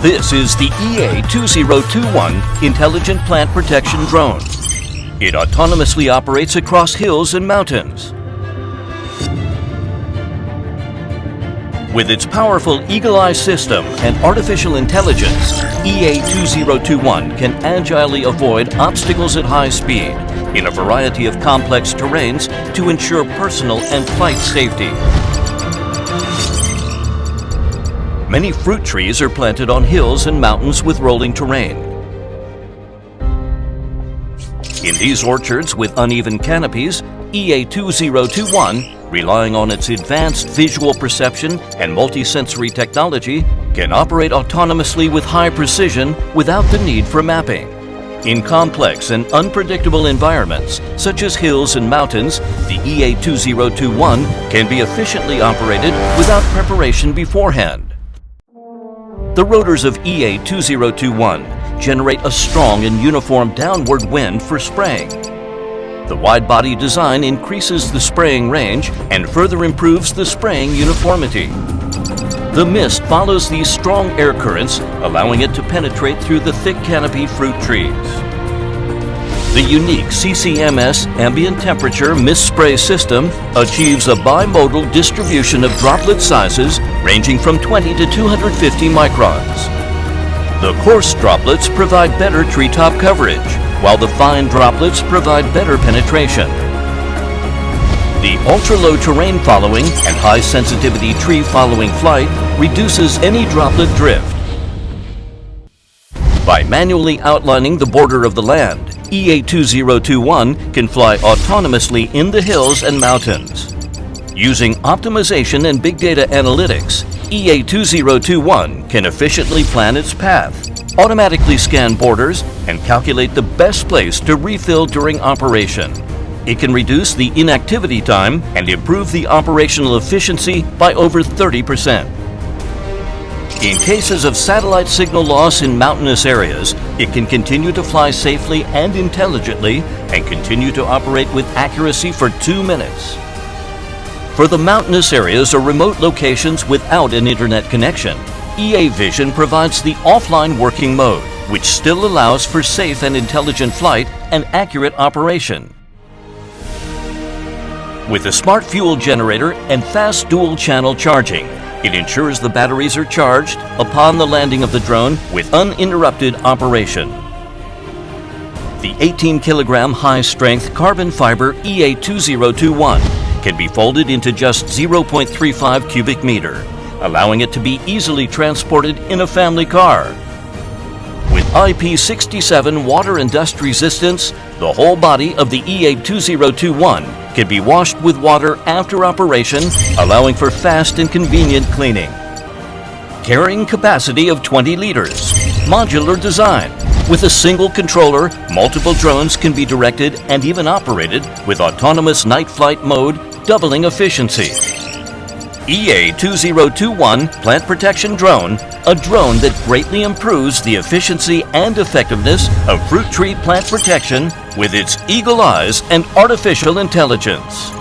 This is the EA2021 Intelligent Plant Protection Drone. It autonomously operates across hills and mountains. With its powerful Eagle Eye system and artificial intelligence, EA2021 can agilely avoid obstacles at high speed in a variety of complex terrains to ensure personal and flight safety. Many fruit trees are planted on hills and mountains with rolling terrain. In these orchards with uneven canopies, EA2021, relying on its advanced visual perception and multisensory technology, can operate autonomously with high precision without the need for mapping. In complex and unpredictable environments, such as hills and mountains, the EA2021 can be efficiently operated without preparation beforehand. The rotors of EA2021 generate a strong and uniform downward wind for spraying. The wide-body design increases the spraying range and further improves the spraying uniformity. The mist follows these strong air currents, allowing it to penetrate through the thick canopy fruit trees. The unique CCMS ambient temperature mist spray system achieves a bimodal distribution of droplet sizes ranging from 20 to 250 microns. The coarse droplets provide better treetop coverage, while the fine droplets provide better penetration. The ultra-low terrain following and high-sensitivity tree following flight reduces any droplet drift. By manually outlining the border of the land, EA2021 can fly autonomously in the hills and mountains. Using optimization and big data analytics, EA2021 can efficiently plan its path, automatically scan borders, and calculate the best place to refill during operation. It can reduce the inactivity time and improve the operational efficiency by over 30%. In cases of satellite signal loss in mountainous areas, it can continue to fly safely and intelligently and continue to operate with accuracy for 2 minutes. For the mountainous areas or remote locations without an internet connection, EAVision provides the offline working mode, which still allows for safe and intelligent flight and accurate operation. With a smart fuel generator and fast dual-channel charging, it ensures the batteries are charged upon the landing of the drone with uninterrupted operation. The 18-kilogram high-strength carbon fiber EA2021 can be folded into just 0.35 cubic meter, allowing it to be easily transported in a family car. With IP67 water and dust resistance, the whole body of the EA2021 can be washed with water after operation, allowing for fast and convenient cleaning. Carrying capacity of 20 liters. Modular design. With a single controller, multiple drones can be directed and even operated with autonomous night flight mode, doubling efficiency. EA2021 Plant Protection Drone, a drone that greatly improves the efficiency and effectiveness of fruit tree plant protection with its eagle eyes and artificial intelligence.